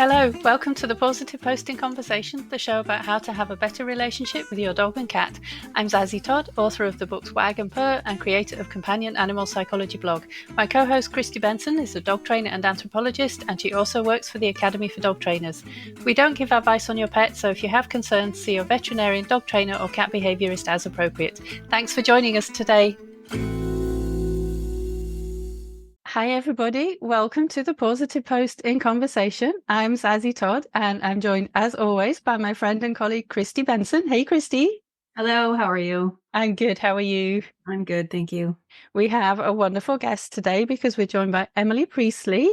Hello, welcome to the Positive Posting Conversation, the show about how to have a better relationship with your dog and cat. I'm Zazie Todd, author of the books Wag and Purr and creator of Companion Animal Psychology blog. My co-host Kristi Benson is a dog trainer and anthropologist, and she also works for the Academy for Dog Trainers. We don't give advice on your pet, so if you have concerns, see your veterinarian, dog trainer or cat behaviourist as appropriate. Thanks for joining us today. Hi everybody, welcome to the Positive Post in Conversation. I'm Zazie Todd and I'm joined as always by my friend and colleague Kristi Benson. Hey Kristi. Hello, how are you? I'm good, how are you? I'm good, thank you. We have a wonderful guest today because we're joined by Emily Priestley.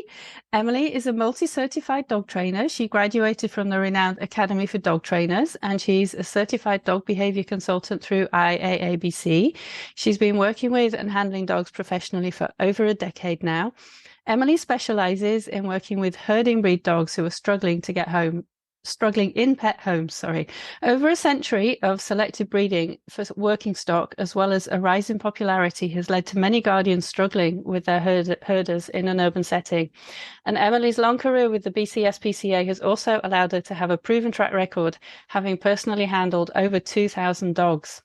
Emily is a multi-certified dog trainer. She graduated from the renowned Academy for Dog Trainers and she's a Certified Dog Behaviour Consultant through IAABC. She's been working with and handling dogs professionally for over a decade now. Emily specialises in working with herding breed dogs who are struggling in pet homes. Over a century of selective breeding for working stock, as well as a rise in popularity, has led to many guardians struggling with their herders in an urban setting. And Emily's long career with the BCSPCA has also allowed her to have a proven track record, having personally handled over 2,000 dogs.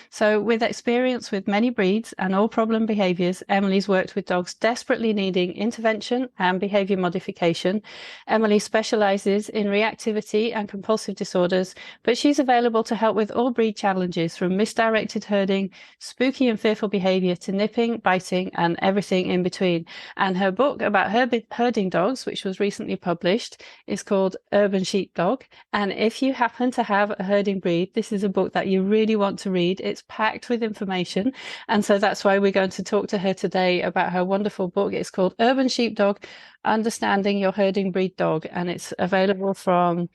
So with experience with many breeds and all problem behaviours, Emily's worked with dogs desperately needing intervention and behaviour modification. Emily specialises in reactivity and compulsive disorders, but she's available to help with all breed challenges from misdirected herding, spooky and fearful behaviour to nipping, biting and everything in between. And her book about herding dogs, which was recently published, is called Urban Sheepdog. And if you happen to have a herding breed, this is a book that you really want to read. It's packed with information. And so that's why we're going to talk to her today about her wonderful book. It's called Urban Sheepdog, Understanding Your Herding Breed Dog. And it's available from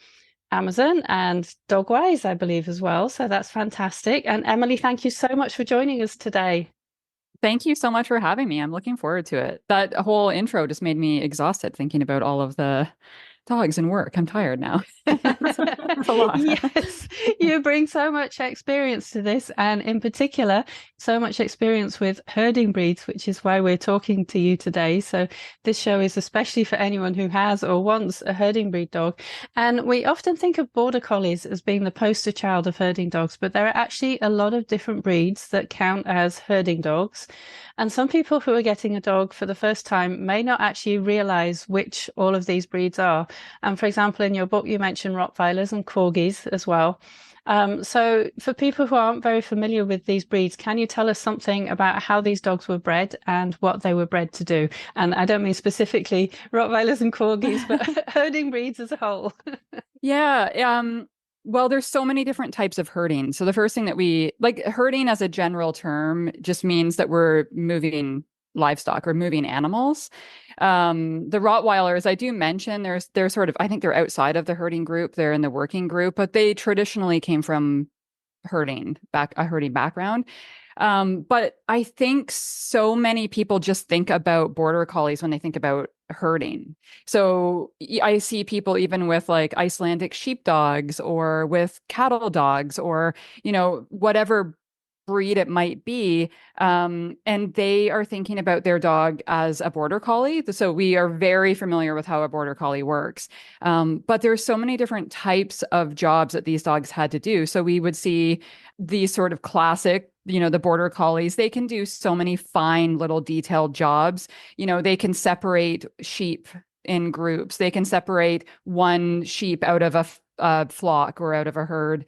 Amazon and Dogwise, I believe, as well. So that's fantastic. And Emily, thank you so much for joining us today. Thank you so much for having me. I'm looking forward to it. That whole intro just made me exhausted thinking about all of the dogs and work. I'm tired now. It's a lot. Yes, you bring so much experience to this, and in particular, so much experience with herding breeds, which is why we're talking to you today. So this show is especially for anyone who has or wants a herding breed dog. And we often think of border collies as being the poster child of herding dogs, but there are actually a lot of different breeds that count as herding dogs. And some people who are getting a dog for the first time may not actually realize which all of these breeds are. And for example, in your book, you mentioned Rottweilers and Corgis as well. So for people who aren't very familiar with these breeds, can you tell us something about how these dogs were bred and what they were bred to do? And I don't mean specifically Rottweilers and Corgis, but herding breeds as a whole. Yeah. Well, there's so many different types of herding. So the first thing that we like, herding as a general term just means that we're moving livestock or moving animals. The Rottweilers, I do mention they're sort of, I think they're outside of the herding group. They're in the working group, but they traditionally came from a herding background. But I think so many people just think about border collies when they think about herding. So I see people even with like Icelandic sheepdogs or with cattle dogs or, whatever breed it might be, and they are thinking about their dog as a border collie. So we are very familiar with how a border collie works. But there's so many different types of jobs that these dogs had to do. So we would see these sort of classic, the border collies. They can do so many fine little detailed jobs. They can separate sheep in groups. They can separate one sheep out of a flock or out of a herd.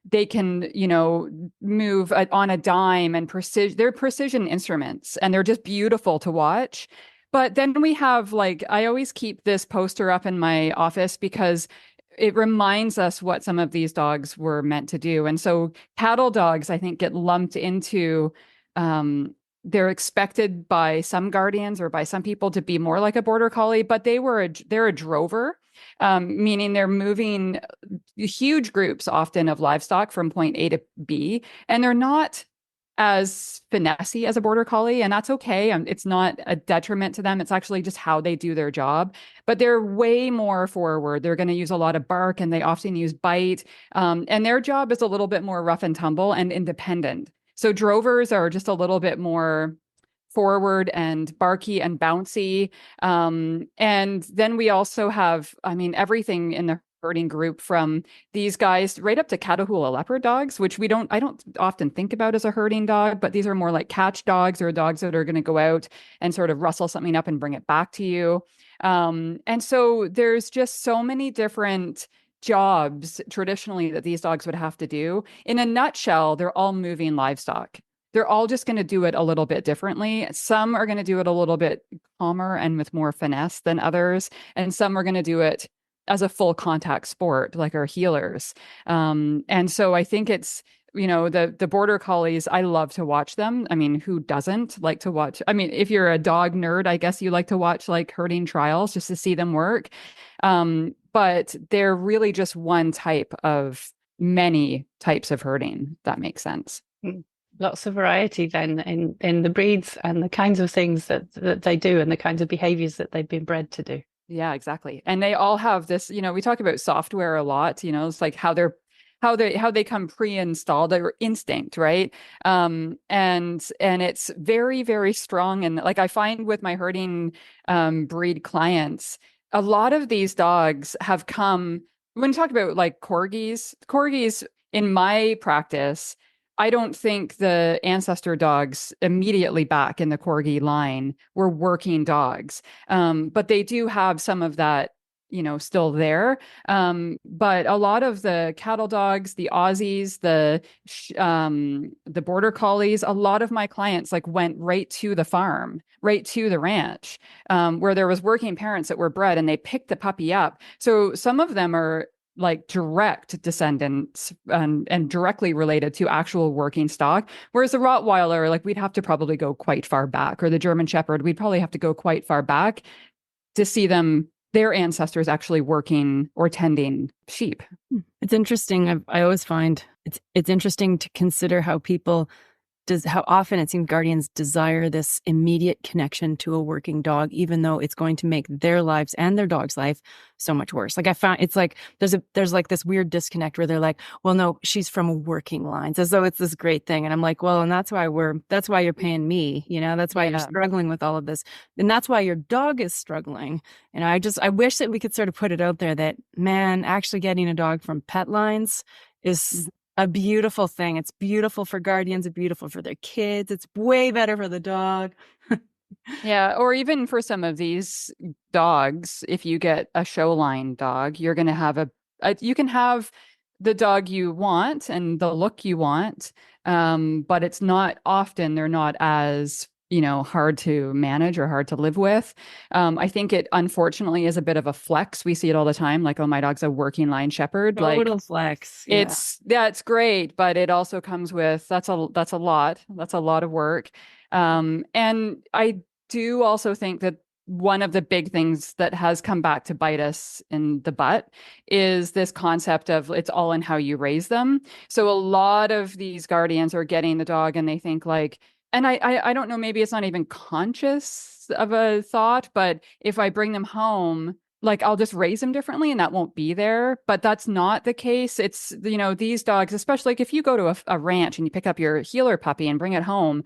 They can, move on a dime and they're precision instruments and they're just beautiful to watch. But then we have I always keep this poster up in my office because it reminds us what some of these dogs were meant to do. And so cattle dogs, I think, get lumped into, they're expected by some guardians or by some people to be more like a border collie, but they're a drover. Meaning they're moving huge groups often of livestock from point A to B, and they're not as finessey as a border collie, and that's okay. It's not a detriment to them. It's actually just how they do their job, but they're way more forward. They're going to use a lot of bark and they often use bite, and their job is a little bit more rough and tumble and independent. So drovers are just a little bit more forward and barky and bouncy. And then we also have, I mean, everything in the herding group from these guys right up to Catahoula leopard dogs, which I don't often think about as a herding dog, but these are more like catch dogs or dogs that are going to go out and sort of rustle something up and bring it back to you. And so there's just so many different jobs traditionally that these dogs would have to do. In a nutshell, they're all moving livestock. They're all just going to do it a little bit differently. Some are going to do it a little bit calmer and with more finesse than others. And some are going to do it as a full contact sport, like our healers. And so I think it's, the border collies, I love to watch them. I mean, who doesn't like to watch? I mean, if you're a dog nerd, I guess you like to watch like herding trials just to see them work. But they're really just one type of many types of herding. That makes sense. Lots of variety then in the breeds and the kinds of things that they do and the kinds of behaviors that they've been bred to do. Yeah, exactly. And they all have this, we talk about software a lot, it's like how they come pre-installed or instinct, right? And it's very, very strong. And like I find with my herding breed clients, a lot of these dogs have come, when you talk about like corgis in my practice, I don't think the ancestor dogs immediately back in the corgi line were working dogs. But they do have some of that, still there. But a lot of the cattle dogs, the Aussies, the border collies, a lot of my clients like went right to the farm, right to the ranch, where there was working parents that were bred and they picked the puppy up. So some of them are like direct descendants and directly related to actual working stock. Whereas the Rottweiler, like we'd have to probably go quite far back, or the German Shepherd, we'd probably have to go quite far back to see their ancestors actually working or tending sheep. It's interesting. I always find it's interesting to consider how often it seems guardians desire this immediate connection to a working dog, even though it's going to make their lives and their dog's life so much worse. Like I found it's like there's like this weird disconnect where they're like, well, no, she's from working lines, as though it's this great thing. And I'm like, well, and that's why you're paying me, that's why you're struggling with all of this. And that's why your dog is struggling. And I wish that we could sort of put it out there that, man, actually getting a dog from pet lines is a beautiful thing. It's beautiful for guardians. It's beautiful for their kids. It's way better for the dog. Yeah. Or even for some of these dogs, if you get a show line dog, you're going to have you can have the dog you want and the look you want. But it's not often, they're not as hard to manage or hard to live with. I think it unfortunately is a bit of a flex. We see it all the time. Like, oh, my dog's a working line shepherd. Total flex. Yeah. It's great, but it also comes with, that's a lot of work. And I do also think that one of the big things that has come back to bite us in the butt is this concept of it's all in how you raise them. So a lot of these guardians are getting the dog and they think like, and I don't know, maybe it's not even conscious of a thought, but if I bring them home, like I'll just raise them differently and that won't be there. But that's not the case. It's, these dogs, especially like if you go to a ranch and you pick up your healer puppy and bring it home,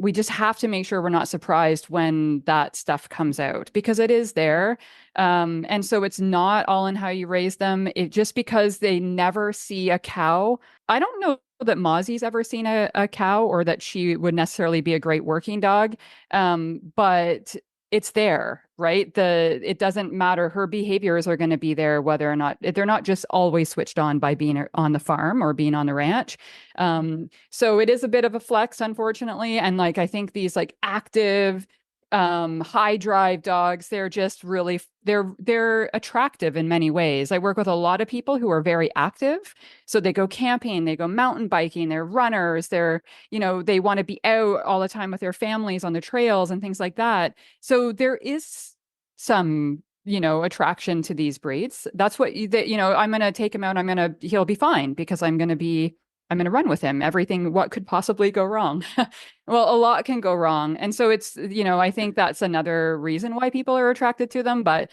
we just have to make sure we're not surprised when that stuff comes out because it is there. And so it's not all in how you raise them. It just because they never see a cow. I don't know that Mozzie's ever seen a cow or that she would necessarily be a great working dog. But it's there, right? It doesn't matter. Her behaviors are going to be there, whether or not they're not just always switched on by being on the farm or being on the ranch. So it is a bit of a flex, unfortunately. And like, I think these like active, high drive dogs, they're just really, they're attractive in many ways. I work with a lot of people who are very active. So they go camping, they go mountain biking, they're runners, they want to be out all the time with their families on the trails and things like that. So there is some, attraction to these breeds. That's what, I'm going to take him out. He'll be fine because I'm going to run with him. What could possibly go wrong? Well, a lot can go wrong. And so it's, I think that's another reason why people are attracted to them. But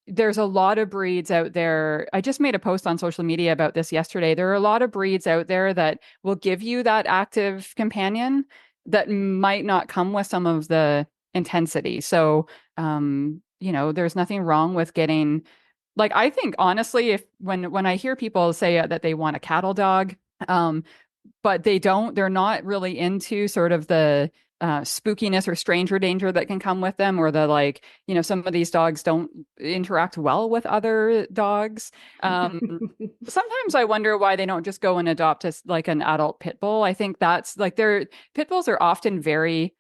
there's a lot of breeds out there. I just made a post on social media about this yesterday. There are a lot of breeds out there that will give you that active companion. that might not come with some of the intensity. So, there's nothing wrong with getting, like, I think honestly, if when I hear people say that they want a cattle dog, but they're not really into sort of the spookiness or stranger danger that can come with them, or the, like, some of these dogs don't interact well with other dogs. Sometimes I wonder why they don't just go and adopt like an adult pit bull. I think that's like, pit bulls are often very,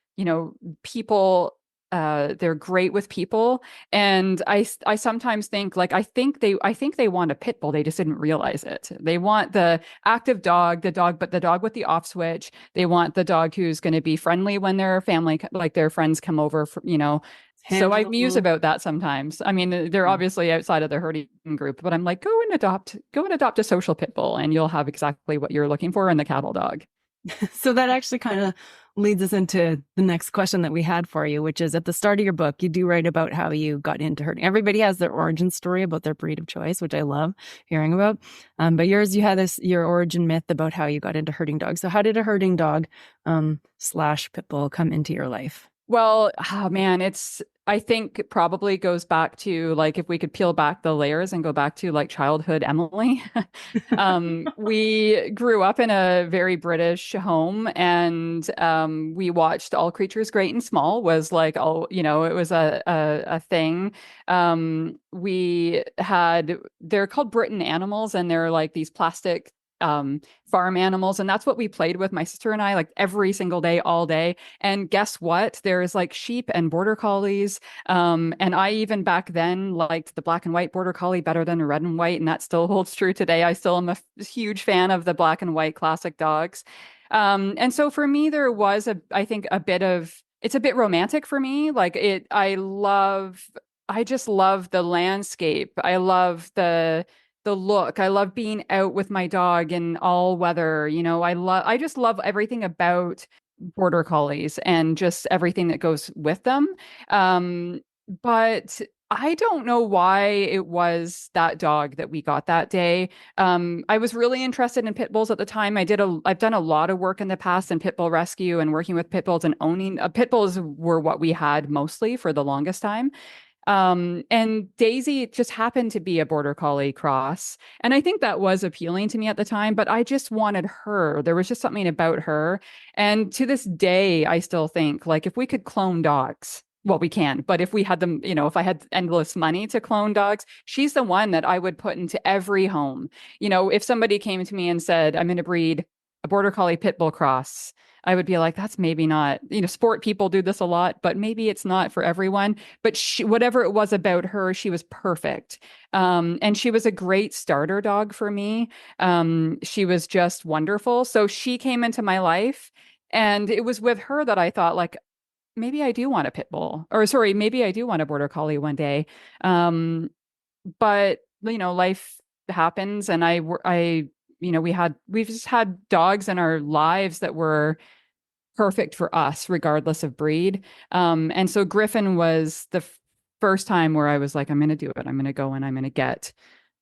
people, they're great with people. And I sometimes think, like, I think they want a pit bull. They just didn't realize it. They want the active dog, but the dog with the off switch. They want the dog who's going to be friendly when their family, like their friends, come over, So I muse about that sometimes. I mean, they're obviously outside of the herding group, but I'm like, go and adopt a social pit bull, and you'll have exactly what you're looking for in the cattle dog. So that actually kind of leads us into the next question that we had for you, which is, at the start of your book, you do write about how you got into herding. Everybody has their origin story about their breed of choice, which I love hearing about. But yours, you had your origin myth about how you got into herding dogs. So how did a herding dog / pit bull come into your life? Well, oh man, I think it probably goes back to, like, if we could peel back the layers and go back to, like, childhood Emily. We grew up in a very British home, and we watched All Creatures Great and Small was like, it was a thing. They're called Britain animals, and they're like these plastic farm animals, and that's what we played with, my sister and I, like every single day, all day. And guess what, there's like sheep and border collies, and I even back then liked the black and white border collie better than the red and white, and that still holds true today. I still am a huge fan of the black and white classic dogs. And so for me, there was I think it's a bit romantic for me. Like, I just love the landscape. I love the look. I love being out with my dog in all weather. I just love everything about border collies and just everything that goes with them. But I don't know why it was that dog that we got that day. I was really interested in pit bulls at the time. I've done a lot of work in the past in pit bull rescue and working with pit bulls, and owning pit bulls were what we had mostly for the longest time. And Daisy just happened to be a border collie cross. And I think that was appealing to me at the time, but I just wanted her. There was just something about her. And to this day, I still think, like, if we could clone dogs, well, we can, but if we had them, if I had endless money to clone dogs, she's the one that I would put into every home. If somebody came to me and said, I'm going to breed a border collie pit bull cross, I would be like, that's maybe not, sport people do this a lot, but maybe it's not for everyone. But whatever it was about her, she was perfect. And she was a great starter dog for me. She was just wonderful. So she came into my life, and it was with her that I thought, like, maybe I do want a pit bull, or sorry, maybe I do want a border collie one day. But life happens, and we've just had dogs in our lives that were perfect for us, regardless of breed. And so Griffin was the first time where I was like, I'm going to do it. I'm going to go and I'm going to get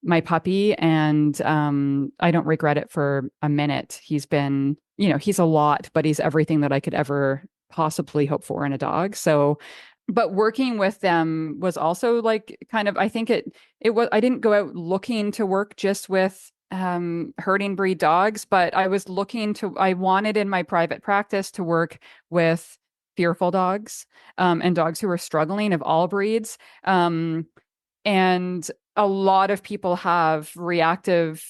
my puppy. And I don't regret it for a minute. He's been, he's a lot, but he's everything that I could ever possibly hope for in a dog. So, but working with them was also like kind of, I think it was, I didn't go out looking to work just with herding breed dogs, but I wanted in my private practice to work with fearful dogs, and dogs who are struggling, of all breeds. And a lot of people have reactive,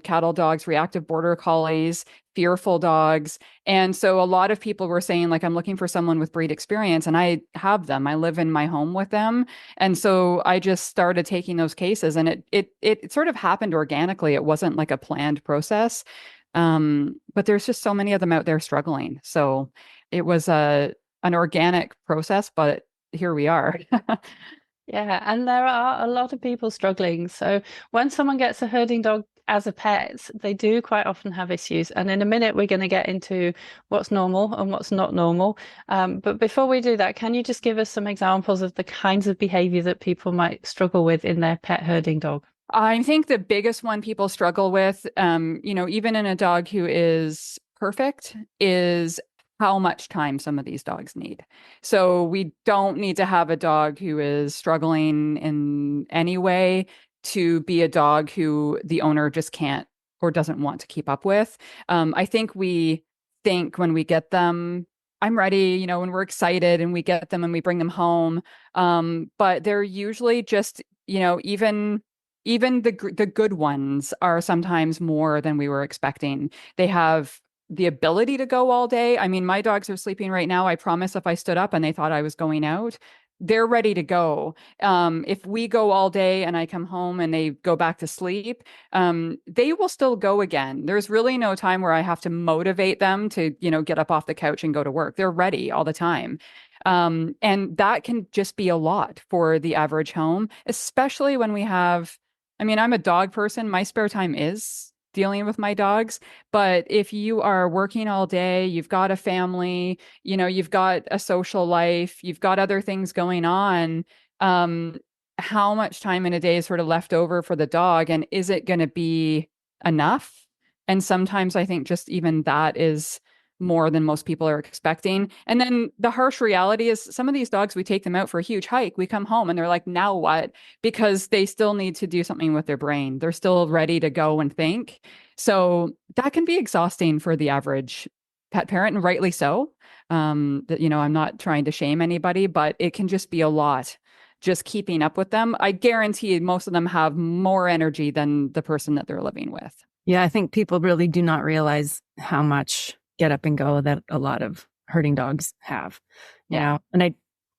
cattle dogs, reactive border collies, fearful dogs. And so a lot of people were saying, like, I'm looking for someone with breed experience, and I have them. I live in my home with them. And so I just started taking those cases, and it sort of happened organically. It wasn't like a planned process. But there's just so many of them out there struggling. So it was an organic process, but here we are. Yeah, and there are a lot of people struggling. So when someone gets a herding dog as a pet, they do quite often have issues. And in a minute, we're going to get into what's normal and what's not normal. But before we do that, can you just give us some examples of the kinds of behavior that people might struggle with in their pet herding dog? I think the biggest one people struggle with, even in a dog who is perfect, is how much time some of these dogs need. So we don't need to have a dog who is struggling in any way to be a dog who the owner just can't or doesn't want to keep up with. I think we think when we get them, I'm ready, when we're excited and we get them and we bring them home. But they're usually just, even the good ones are sometimes more than we were expecting. They have the ability to go all day. I mean, my dogs are sleeping right now. I promise if I stood up and they thought I was going out, they're ready to go. If we go all day and I come home and they go back to sleep, they will still go again. There's really no time where I have to motivate them to, get up off the couch and go to work. They're ready all the time. And that can just be a lot for the average home, especially when we have, I mean, I'm a dog person. My spare time is dealing with my dogs. But if you are working all day, you've got a family, you've got a social life, you've got other things going on, how much time in a day is sort of left over for the dog? And is it going to be enough? And sometimes I think just even that is more than most people are expecting. And then the harsh reality is some of these dogs, we take them out for a huge hike. We come home and they're like, now what? Because they still need to do something with their brain. They're still ready to go and think. So that can be exhausting for the average pet parent, and rightly so. I'm not trying to shame anybody, but it can just be a lot just keeping up with them. I guarantee most of them have more energy than the person that they're living with. Yeah, I think people really do not realize how much get up and go that a lot of herding dogs have. And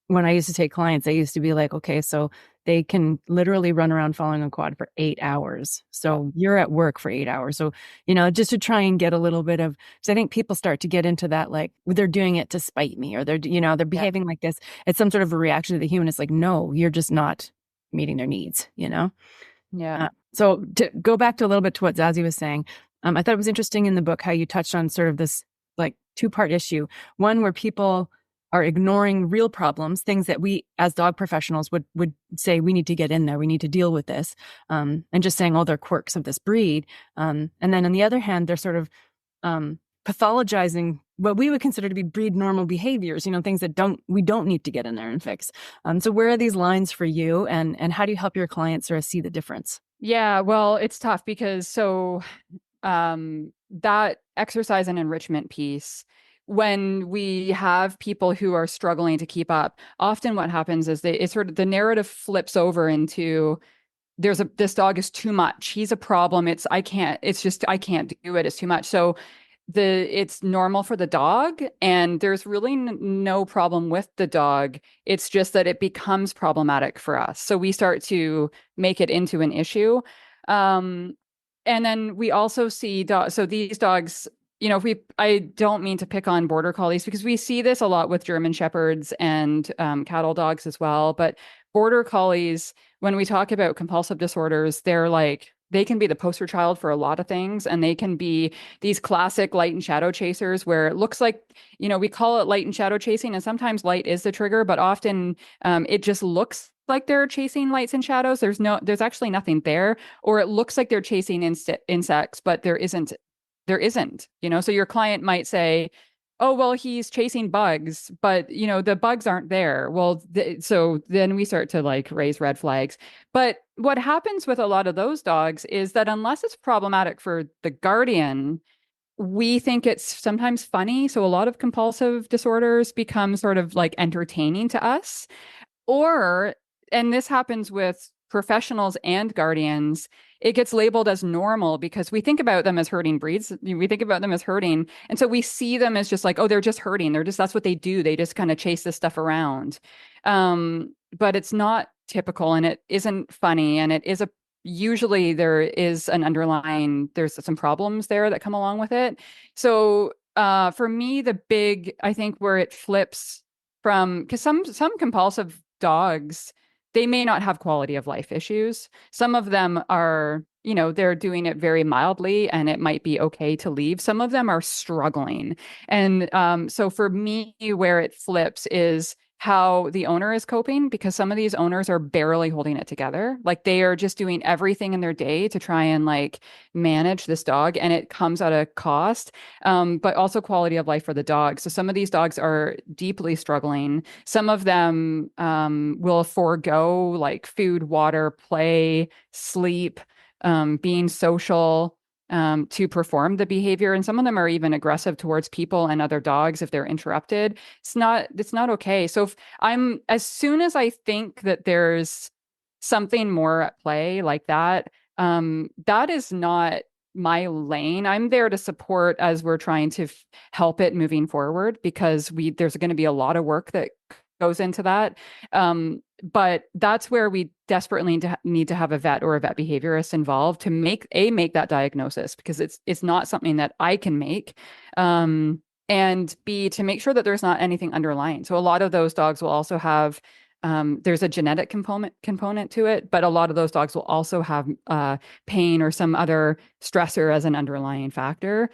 when I used to take clients, I used to be like, okay, so they can literally run around following a quad for 8 hours. So you're at work for 8 hours. So, just to try and get a little bit of, so I think people start to get into that, like they're doing it to spite me, or they're behaving like this. It's some sort of a reaction to the human. It's like, no, you're just not meeting their needs, Yeah. So to go back to a little bit to what Zazie was saying, I thought it was interesting in the book how you touched on sort of this like two-part issue. One where people are ignoring real problems, things that we as dog professionals would say we need to get in there, we need to deal with this, and just saying, oh, they're quirks of this breed. And then on the other hand, they're sort of pathologizing what we would consider to be breed normal behaviors, things that we don't need to get in there and fix. So where are these lines for you, and how do you help your clients sort of see the difference? Yeah, well, it's tough because that exercise and enrichment piece, when we have people who are struggling to keep up, often what happens is it's sort of the narrative flips over into this dog is too much. He's a problem. I can't do it. It's too much. So it's normal for the dog, and there's really no problem with the dog. It's just that it becomes problematic for us. So we start to make it into an issue. And then we also see so these dogs, I don't mean to pick on border collies because we see this a lot with German shepherds and cattle dogs as well. But border collies, when we talk about compulsive disorders, they can be the poster child for a lot of things. And they can be these classic light and shadow chasers where it looks like, we call it light and shadow chasing. And sometimes light is the trigger, but often it just looks like they're chasing lights and shadows. There's actually nothing there. Or it looks like they're chasing insects, but there isn't. So your client might say, oh, well, he's chasing bugs, but the bugs aren't there. Well, so then we start to raise red flags. But what happens with a lot of those dogs is that unless it's problematic for the guardian, we think it's sometimes funny. So a lot of compulsive disorders become sort of entertaining to us. And this happens with professionals and guardians, it gets labeled as normal because we think about them as herding breeds. We think about them as herding. And so we see them as just they're just herding. That's what they do. They just kind of chase this stuff around. But it's not typical, and it isn't funny. And usually there's some problems there that come along with it. So for me, I think where it flips because some compulsive dogs, they may not have quality of life issues. Some of them are, they're doing it very mildly and it might be okay to leave. Some of them are struggling. And so for me, where it flips is how the owner is coping, because some of these owners are barely holding it together. Like they are just doing everything in their day to try and like manage this dog, and it comes at a cost, but also quality of life for the dog. So some of these dogs are deeply struggling. Some of them will forego like food, water, play, sleep, being social, to perform the behavior. And some of them are even aggressive towards people and other dogs if they're interrupted. It's not okay. So as soon as I think that there's something more at play like that, that is not my lane. I'm there to support as we're trying to help it moving forward, because there's going to be a lot of work that goes into that. But that's where we desperately need to have a vet or a vet behaviorist involved to make that diagnosis, because it's not something that I can make. And B, to make sure that there's not anything underlying. So a lot of those dogs will also have, there's a genetic component to it, but a lot of those dogs will also have pain or some other stressor as an underlying factor.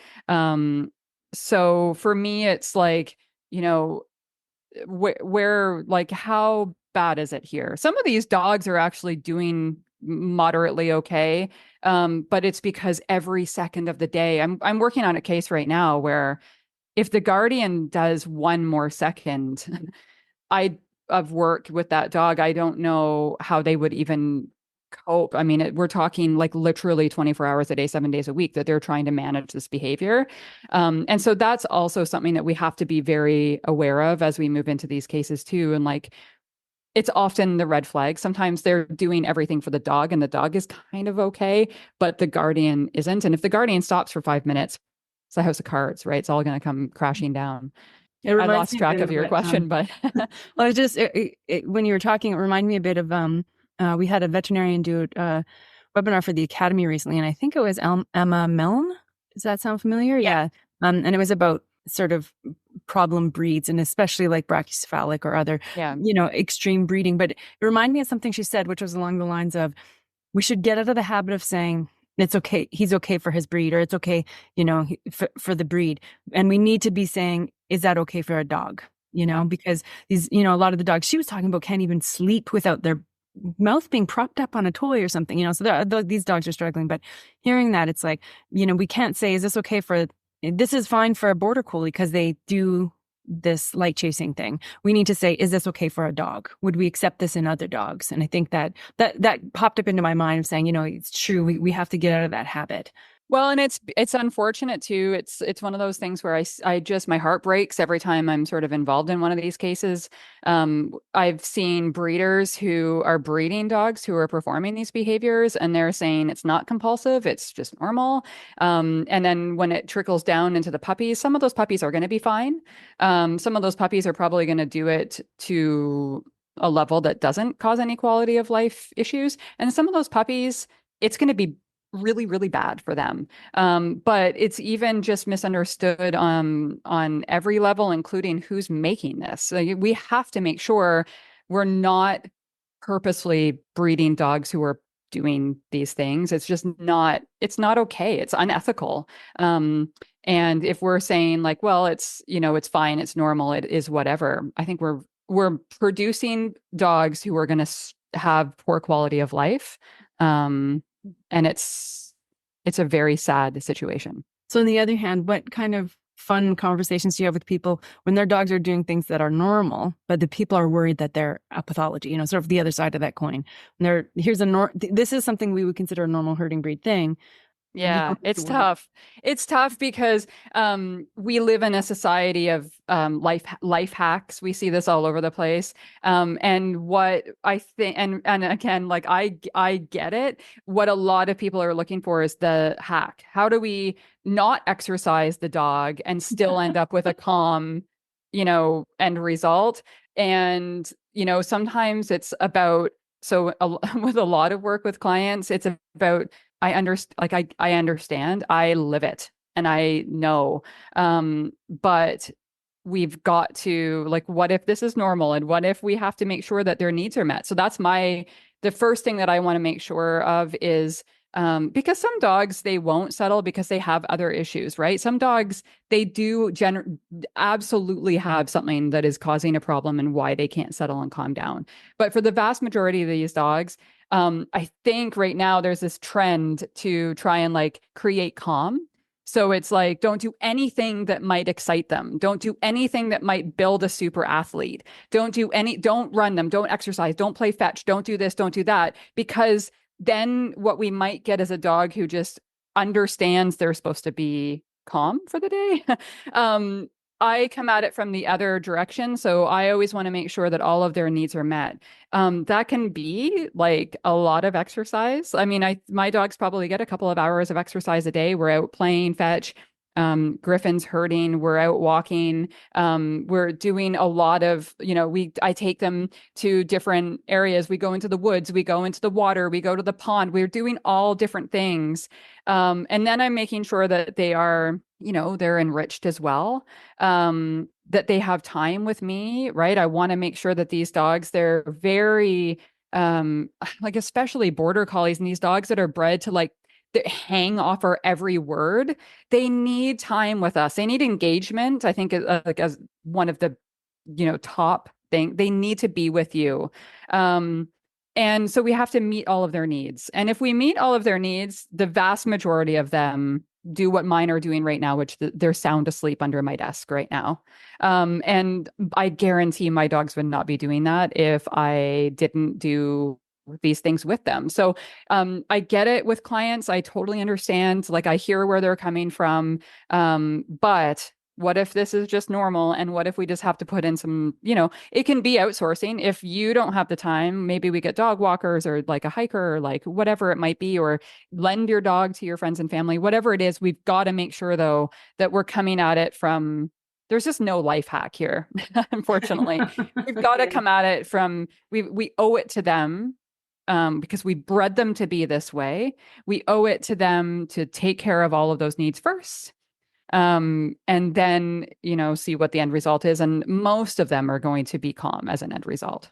So for me, it's like, where like, how bad is it here? Some of these dogs are actually doing moderately okay, but it's because every second of the day, I'm working on a case right now where if the guardian does one more second of work with that dog, I don't know how they would even cope. I mean, we're talking like literally 24 hours a day, 7 days a week that they're trying to manage this behavior. And so that's also something that we have to be very aware of as we move into these cases too. And like, it's often the red flag. Sometimes they're doing everything for the dog and the dog is kind of okay, but the guardian isn't. And if the guardian stops for 5 minutes, it's a house of cards, right? It's all going to come crashing down. I lost track of your question, but well, I just when you were talking, it reminded me a bit of we had a veterinarian do a webinar for the Academy recently, and I think it was Emma Milne. Does that sound familiar? Yeah. And it was about sort of problem breeds, and especially like brachycephalic or other, extreme breeding. But it reminded me of something she said, which was along the lines of, we should get out of the habit of saying, it's okay, he's okay for his breed, or it's okay, for the breed. And we need to be saying, is that okay for a dog? Because these, a lot of the dogs she was talking about can't even sleep without their mouth being propped up on a toy or something, so these dogs are struggling. But hearing that, it's like, we can't say, is this okay this is fine for a border collie because they do this light chasing thing. We need to say, is this okay for a dog? Would we accept this in other dogs? And I think that popped up into my mind of saying, it's true. We have to get out of that habit. Well, and it's unfortunate too. It's one of those things where I just, my heart breaks every time I'm sort of involved in one of these cases. I've seen breeders who are breeding dogs who are performing these behaviors, and they're saying it's not compulsive, it's just normal. And then when it trickles down into the puppies, some of those puppies are going to be fine. Some of those puppies are probably going to do it to a level that doesn't cause any quality of life issues. And some of those puppies, it's going to be really, really bad for them. But it's even just misunderstood on every level, including who's making this. So we have to make sure we're not purposely breeding dogs who are doing these things. It's not okay. It's unethical. And if we're saying like, well, it's fine, it's normal, it is whatever, I think we're producing dogs who are going to have poor quality of life. And it's a very sad situation. So on the other hand, what kind of fun conversations do you have with people when their dogs are doing things that are normal, but the people are worried that they're a pathology, sort of the other side of that coin? And this is something we would consider a normal herding breed thing. Yeah, it's tough. It's tough because we live in a society of life hacks. We see this all over the place. And what I think, and again, like I get it. What a lot of people are looking for is the hack. How do we not exercise the dog and still end up with a calm, end result? And sometimes it's about, with a lot of work with clients, it's about, I understand, I live it, and I know, but we've got to, like, what if this is normal, and what if we have to make sure that their needs are met? So that's the first thing that I want to make sure of is Because some dogs, they won't settle because they have other issues, right? Some dogs, they do absolutely have something that is causing a problem and why they can't settle and calm down. But for the vast majority of these dogs, I think right now there's this trend to try and like create calm. So it's like, don't do anything that might excite them. Don't do anything that might build a super athlete. Don't run them. Don't exercise. Don't play fetch. Don't do this. Don't do that. Because then what we might get is a dog who just understands they're supposed to be calm for the day. I come at it from the other direction. So I always want to make sure that all of their needs are met. That can be like a lot of exercise. I mean, my dogs probably get a couple of hours of exercise a day. We're out playing fetch. Griffin's herding. We're out walking. We're doing a lot of, I take them to different areas. We go into the woods, we go into the water, we go to the pond. We're doing all different things. And then I'm making sure that they are, they're enriched as well. That they have time with me, right? I want to make sure that these dogs, they're very, like especially border collies and these dogs that are bred to like that hang off our every word. They need time with us. They need engagement. I think like as one of the, top thing, they need to be with you. And so we have to meet all of their needs. And if we meet all of their needs, the vast majority of them do what mine are doing right now, which they're sound asleep under my desk right now. And I guarantee my dogs would not be doing that if I didn't do these things with them. So I get it with clients. I totally understand. Like I hear where they're coming from. But what if this is just normal? And what if we just have to put in some, it can be outsourcing. If you don't have the time, maybe we get dog walkers or like a hiker or like whatever it might be, or lend your dog to your friends and family, whatever it is. We've got to make sure though, that we're coming at it from, there's just no life hack here. Unfortunately, we've got to come at it from, we owe it to them. Because we bred them to be this way. We owe it to them to take care of all of those needs first. And then, see what the end result is. And most of them are going to be calm as an end result.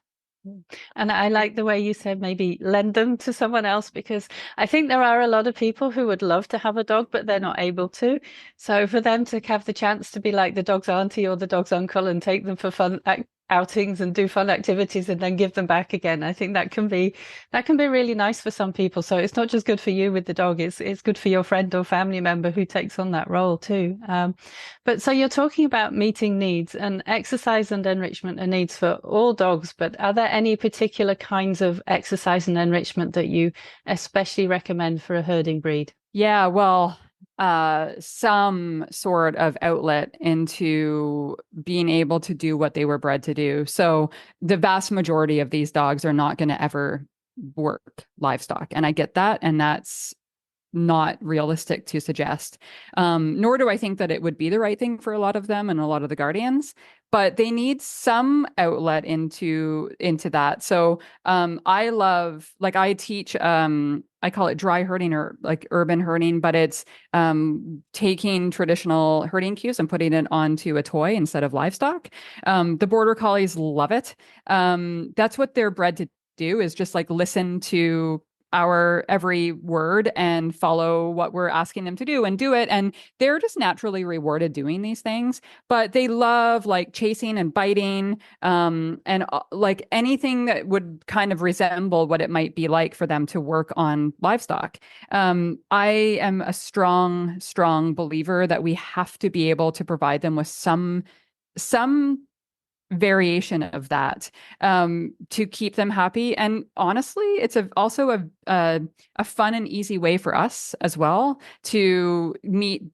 And I like the way you said maybe lend them to someone else, because I think there are a lot of people who would love to have a dog, but they're not able to. So for them to have the chance to be like the dog's auntie or the dog's uncle and take them for fun outings and do fun activities and then give them back again, I think that can be really nice for some people. So it's not just good for you with the dog, it's good for your friend or family member who takes on that role too. But so you're talking about meeting needs, and exercise and enrichment are needs for all dogs, but are there any particular kinds of exercise and enrichment that you especially recommend for a herding breed? Yeah, well, some sort of outlet into being able to do what they were bred to do. So the vast majority of these dogs are not going to ever work livestock. And I get that. And that's not realistic to suggest. Nor do I think that it would be the right thing for a lot of them and a lot of the guardians, but they need some outlet into that. So I love, like I teach, I call it dry herding or like urban herding, but it's taking traditional herding cues and putting it onto a toy instead of livestock. The border collies love it. That's what they're bred to do, is just like listen to our every word and follow what we're asking them to do and do it. And they're just naturally rewarded doing these things, but they love like chasing and biting, and like anything that would kind of resemble what it might be like for them to work on livestock. I am a strong believer that we have to be able to provide them with some variation of that, to keep them happy. And honestly, it's also a fun and easy way for us as well to meet.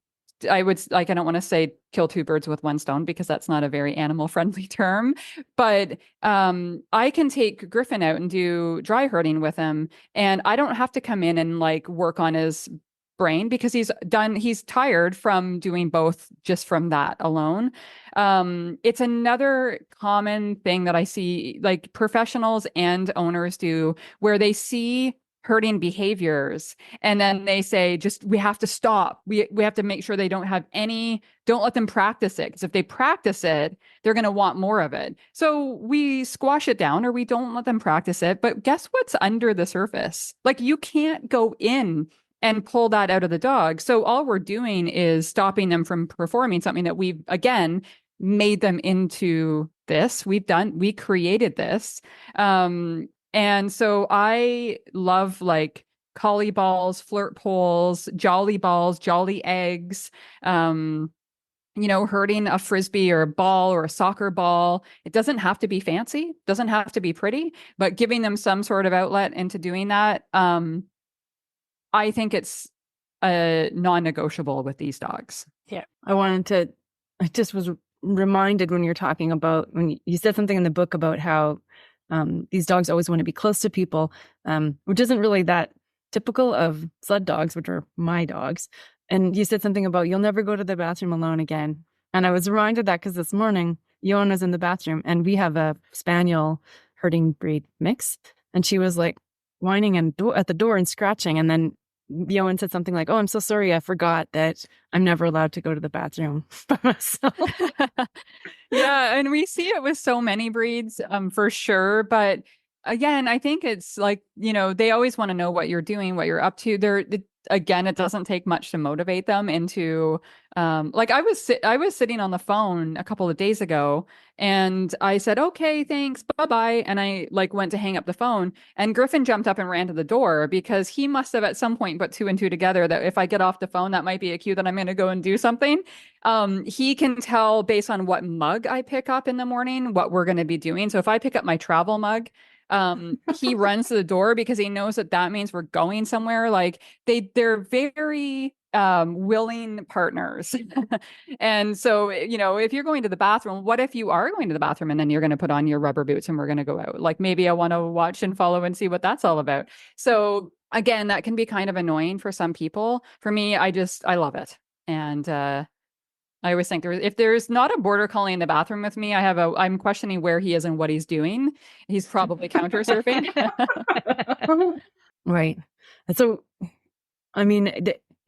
I don't want to say kill two birds with one stone, because that's not a very animal friendly term, but I can take Griffin out and do dry herding with him, and I don't have to come in and like work on his brain, because he's tired from doing both just from that alone. It's another common thing that I see like professionals and owners do, where they see herding behaviors. And then they say, just, we have to stop. We have to make sure they don't let them practice it. Because if they practice it, they're going to want more of it. So we squash it down, or we don't let them practice it. But guess what's under the surface? Like, you can't go in and pull that out of the dog. So all we're doing is stopping them from performing something that we've, again, made them into this. We created this. And so I love like collie balls, flirt poles, jolly balls, jolly eggs, herding a frisbee or a ball or a soccer ball. It doesn't have to be fancy, doesn't have to be pretty, but giving them some sort of outlet into doing that. I think it's non-negotiable with these dogs. Yeah. I just was reminded when you're talking about, when you said something in the book about how these dogs always want to be close to people, which isn't really that typical of sled dogs, which are my dogs. And you said something about you'll never go to the bathroom alone again. And I was reminded of that because this morning, Yoan was in the bathroom and we have a spaniel herding breed mix. And she was like whining at the door and scratching. And then Yoan said something like, "Oh, I'm so sorry. I forgot that I'm never allowed to go to the bathroom by myself." Yeah. And we see it with so many breeds, for sure. But again, I think it's like, they always want to know what you're doing, what you're up to. Again, it doesn't take much to motivate them into, like I was sitting on the phone a couple of days ago and I said, "Okay, thanks, bye-bye." And I like went to hang up the phone and Griffin jumped up and ran to the door because he must have at some point put two and two together that if I get off the phone, that might be a cue that I'm going to go and do something. He can tell based on what mug I pick up in the morning, what we're going to be doing. So if I pick up my travel mug, he runs to the door because he knows that means we're going somewhere. Like they're very willing partners. And so, if you're going to the bathroom, what if you are going to the bathroom and then you're going to put on your rubber boots and we're going to go out? Like maybe I want to watch and follow and see what that's all about. So again, that can be kind of annoying for some people. For me, I love it. And I always think if there's not a border collie in the bathroom with me, I'm questioning where he is and what he's doing. He's probably counter surfing. Right. And so, I mean,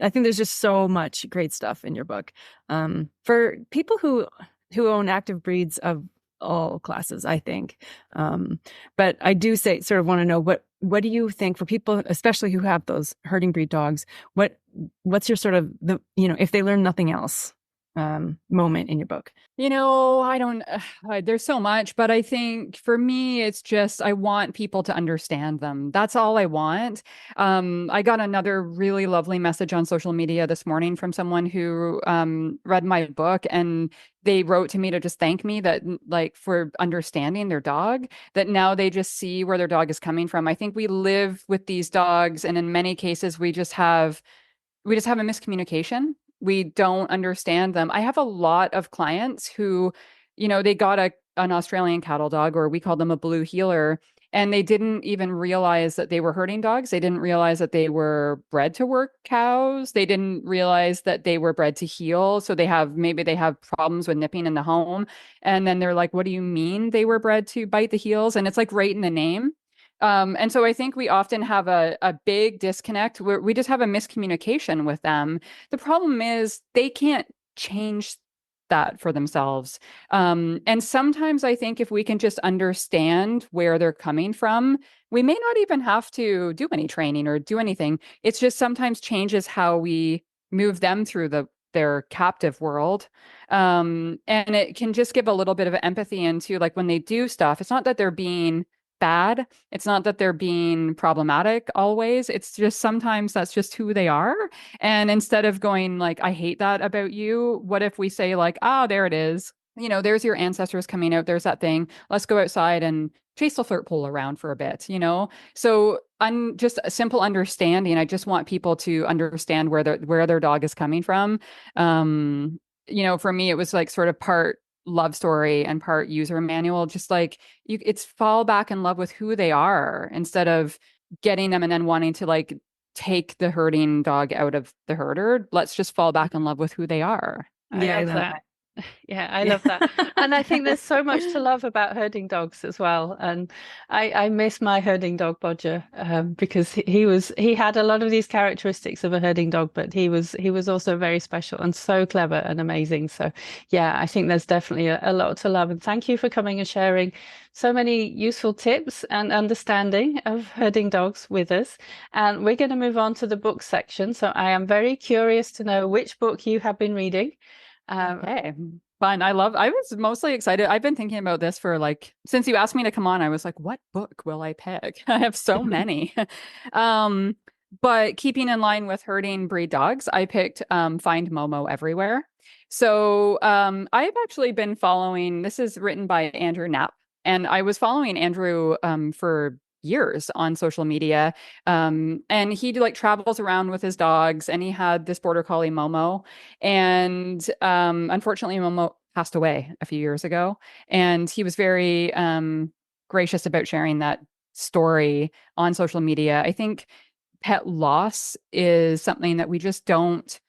I think there's just so much great stuff in your book. For people who own active breeds of all classes, I think. But I do sort of want to know what do you think for people, especially who have those herding breed dogs, what's your sort of if they learn nothing else, moment in your book? I don't, there's so much, but I think for me, it's just, I want people to understand them. That's all I want. I got another really lovely message on social media this morning from someone who read my book, and they wrote to me to just thank me that like for understanding their dog, that now they just see where their dog is coming from. I think we live with these dogs, and in many cases, we just have a miscommunication. We don't understand them. I have a lot of clients who, they got an Australian cattle dog, or we call them a blue heeler, and they didn't even realize that they were herding dogs. They didn't realize that they were bred to work cows. They didn't realize that they were bred to heel. So maybe they have problems with nipping in the home. And then they're like, "What do you mean they were bred to bite the heels?" And it's like right in the name. And so I think we often have a big disconnect where we just have a miscommunication with them. The problem is they can't change that for themselves. And sometimes I think if we can just understand where they're coming from, we may not even have to do any training or do anything. It's just sometimes changes how we move them through their captive world. And it can just give a little bit of empathy into like when they do stuff, it's not that they're being bad. It's not that they're being problematic always. It's just sometimes that's just who they are. And instead of going like, "I hate that about you," what if we say like, "Oh, there it is. There's your ancestors coming out. There's that thing. Let's go outside and chase the flirt pole around for a bit," So just a simple understanding. I just want people to understand where their dog is coming from. For me, it was like sort of part love story and part user manual. Just like it's fall back in love with who they are instead of getting them and then wanting to like take the herding dog out of the herder. Let's just fall back in love with who they are. I love that. Yeah, I Yeah. love that. And I think there's so much to love about herding dogs as well. And I miss my herding dog Bodger, because he had a lot of these characteristics of a herding dog, but he was also very special and so clever and amazing. So yeah, I think there's definitely a lot to love. And thank you for coming and sharing so many useful tips and understanding of herding dogs with us. And we're going to move on to the book section. So I am very curious to know which book you have been reading. Okay. Fun. I was mostly excited. I've been thinking about this for since you asked me to come on, I was like, what book will I pick? I have so many. um, but keeping in line with herding breed dogs, I picked Find Momo Everywhere. So I've actually been following, this is written by Andrew Knapp, and I was following Andrew for years on social media. And he travels around with his dogs, and he had this border collie Momo. And unfortunately, Momo passed away a few years ago. And he was very gracious about sharing that story on social media. I think pet loss is something that we just don't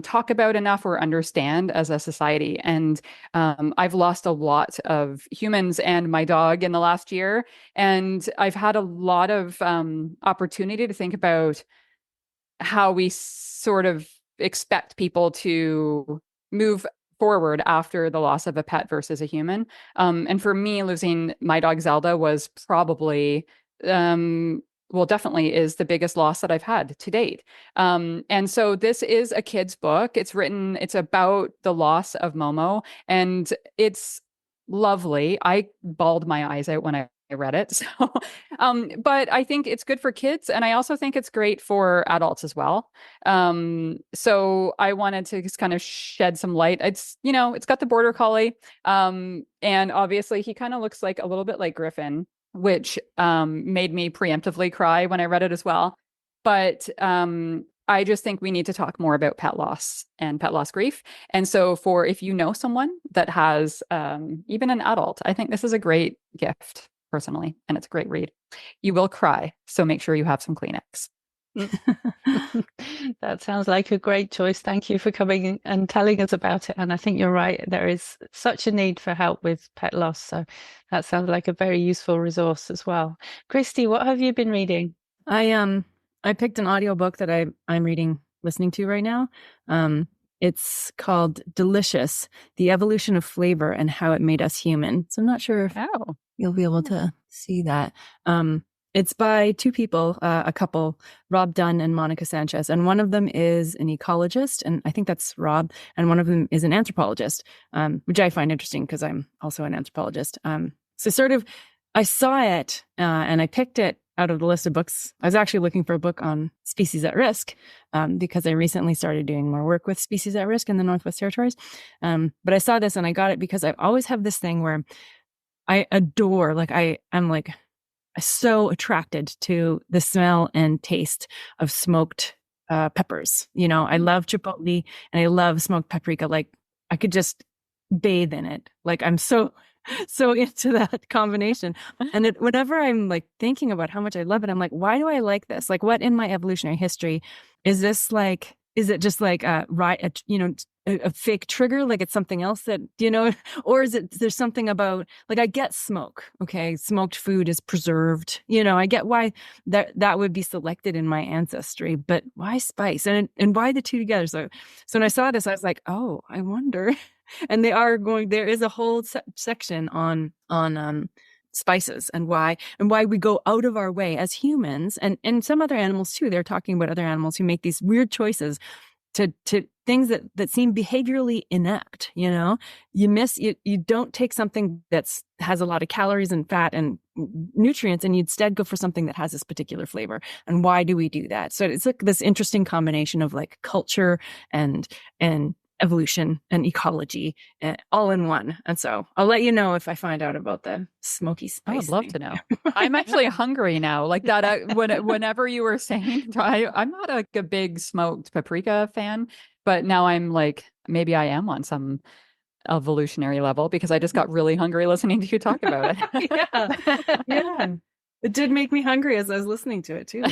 talk about enough or understand as a society. And I've lost a lot of humans and my dog in the last year. And I've had a lot of opportunity to think about how we sort of expect people to move forward after the loss of a pet versus a human. And for me, losing my dog Zelda was probably, well, definitely is the biggest loss that I've had to date. And so this is a kid's book. It's about the loss of Momo, and it's lovely. I bawled my eyes out when I read it. So, but I think it's good for kids, and I also think it's great for adults as well. So I wanted to just kind of shed some light. It's got the border collie, and obviously he kind of looks like a little bit like Griffin, which made me preemptively cry when I read it as well. But I just think we need to talk more about pet loss and pet loss grief. And so if you know someone that has even an adult, I think this is a great gift personally, and it's a great read. You will cry, so make sure you have some Kleenex. That sounds like a great choice. Thank you for coming and telling us about it. And I think you're right. There is such a need for help with pet loss. So that sounds like a very useful resource as well. Kristi, what have you been reading? I picked an audiobook that listening to right now. It's called Delicious: The Evolution of Flavor and How It Made Us Human. So I'm not sure if you'll be able to see that. It's by two people, a couple, Rob Dunn and Monica Sanchez. And one of them is an ecologist, and I think that's Rob. And one of them is an anthropologist, which I find interesting because I'm also an anthropologist. So I saw it and I picked it out of the list of books. I was actually looking for a book on species at risk because I recently started doing more work with species at risk in the Northwest Territories. But I saw this and I got it because I always have this thing where I adore, I'm so attracted to the smell and taste of smoked peppers. I love chipotle and I love smoked paprika. I could just bathe in it. I'm so into that combination. And whenever I'm thinking about how much I love it, I'm like, why do I like this? What in my evolutionary history is this is it just a fake trigger? It's something else that, or there's something about, I get smoke. Okay. Smoked food is preserved. I get why that would be selected in my ancestry, but why spice and why the two together? So when I saw this, I was like, oh, I wonder. And there is a whole section on spices and why we go out of our way as humans and some other animals too. They're talking about other animals who make these weird choices to things that seem behaviorally inept. You don't take something has a lot of calories and fat and nutrients, and you instead go for something that has this particular flavor. And why do we do that? So it's this interesting combination of culture and evolution and ecology all in one. And so I'll let you know if I find out about the smoky spice. I would love to know. I'm actually hungry now. Whenever you were saying, I'm not a big smoked paprika fan, but now I'm maybe I am on some evolutionary level because I just got really hungry listening to you talk about it. Yeah. It did make me hungry as I was listening to it too.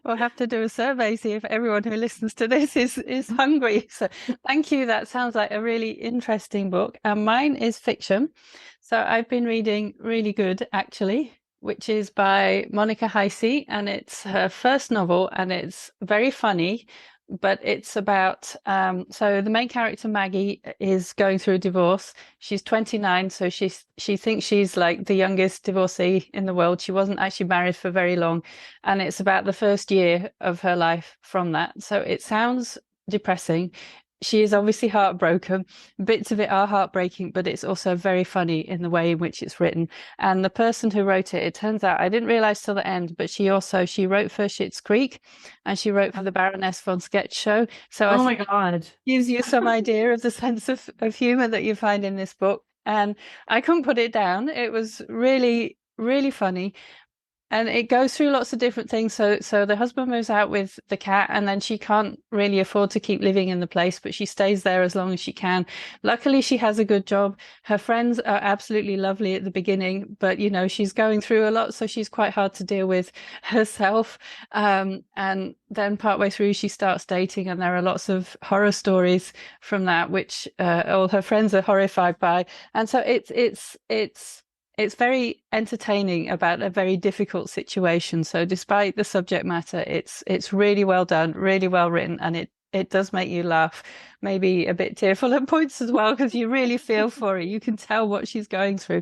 We'll have to do a survey, see if everyone who listens to this is hungry. So thank you. That sounds like a really interesting book. And mine is fiction. So I've been reading Really Good, actually, which is by Monica Heisey, and it's her first novel, and it's very funny. But it's about so the main character Maggie is going through a divorce. She's 29, so she thinks she's like the youngest divorcee in the world. She wasn't actually married for very long, and it's about the first year of her life from that. So it sounds depressing. She is obviously heartbroken. Bits of it are heartbreaking, but it's also very funny in the way in which it's written. And the person who wrote it, it turns out, I didn't realize till the end, but she wrote for Schitt's Creek, and she wrote for the Baroness von Sketch Show. So oh my God, gives you some idea of the sense of humor that you find in this book. And I couldn't put it down. It was really, really funny. And it goes through lots of different things. So the husband moves out with the cat, and then she can't really afford to keep living in the place, but she stays there as long as she can. Luckily, she has a good job. Her friends are absolutely lovely at the beginning, but she's going through a lot, so she's quite hard to deal with herself. And then partway through, she starts dating, and there are lots of horror stories from that, which all her friends are horrified by. And so it's very entertaining about a very difficult situation. So despite the subject matter, it's really well done, really well written, and it does make you laugh, maybe a bit tearful at points as well, because you really feel for it. You can tell what she's going through.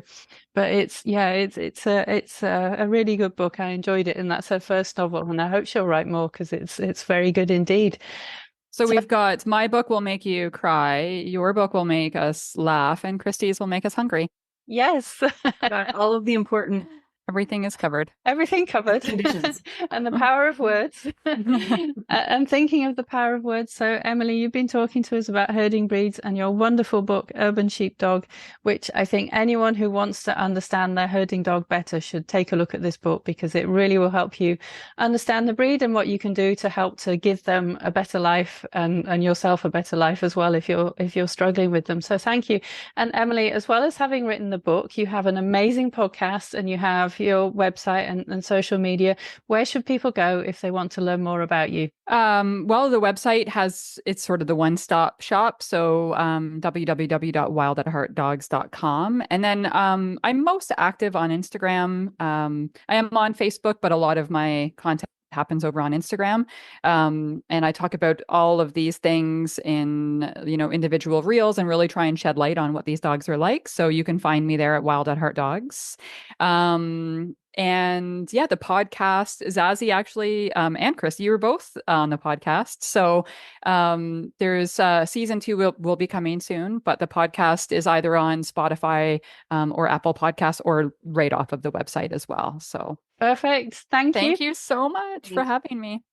But it's a really good book. I enjoyed it, and that's her first novel, and I hope she'll write more because it's very good indeed. So we've got my book will make you cry, your book will make us laugh, and Kristi's will make us hungry. Yes. Got all of the important. Everything is covered. Everything covered. And the power of words. And thinking of the power of words. So, Emily, you've been talking to us about herding breeds and your wonderful book, Urban Sheepdog, which I think anyone who wants to understand their herding dog better should take a look at this book, because it really will help you understand the breed and what you can do to help to give them a better life, and yourself a better life as well if you're struggling with them. So thank you. And Emily, as well as having written the book, you have an amazing podcast, and you have your website and social media. Where should people go if they want to learn more about you? Well, the website it's sort of the one-stop shop. So www.wildatheartdogs.com. And then I'm most active on Instagram. I am on Facebook, but a lot of my content happens over on Instagram. And I talk about all of these things in, individual reels, and really try and shed light on what these dogs are like. So you can find me there at Wild@Heartdogs. And yeah, the podcast, Zazie actually, and Kristi, you were both on the podcast. So there's season 2 will be coming soon, but the podcast is either on Spotify or Apple Podcasts, or right off of the website as well. So perfect. Thank you so much for having me.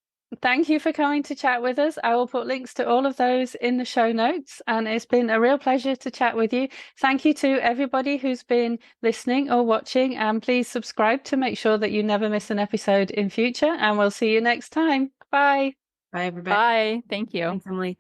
Thank you for coming to chat with us. I will put links to all of those in the show notes, and it's been a real pleasure to chat with you. Thank you to everybody who's been listening or watching, and please subscribe to make sure that you never miss an episode in future, and we'll see you next time. Bye. Bye, everybody. Bye. Thank you. Thanks, Emily.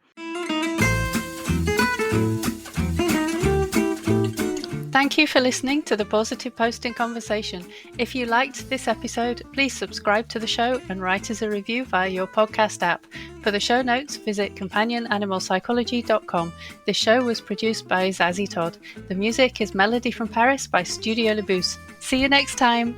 Thank you for listening to the Positive Posting Conversation. If you liked this episode, please subscribe to the show and write us a review via your podcast app. For the show notes, visit companionanimalpsychology.com. This show was produced by Zazie Todd. The music is Melody from Paris by Studio Le Bus. See you next time.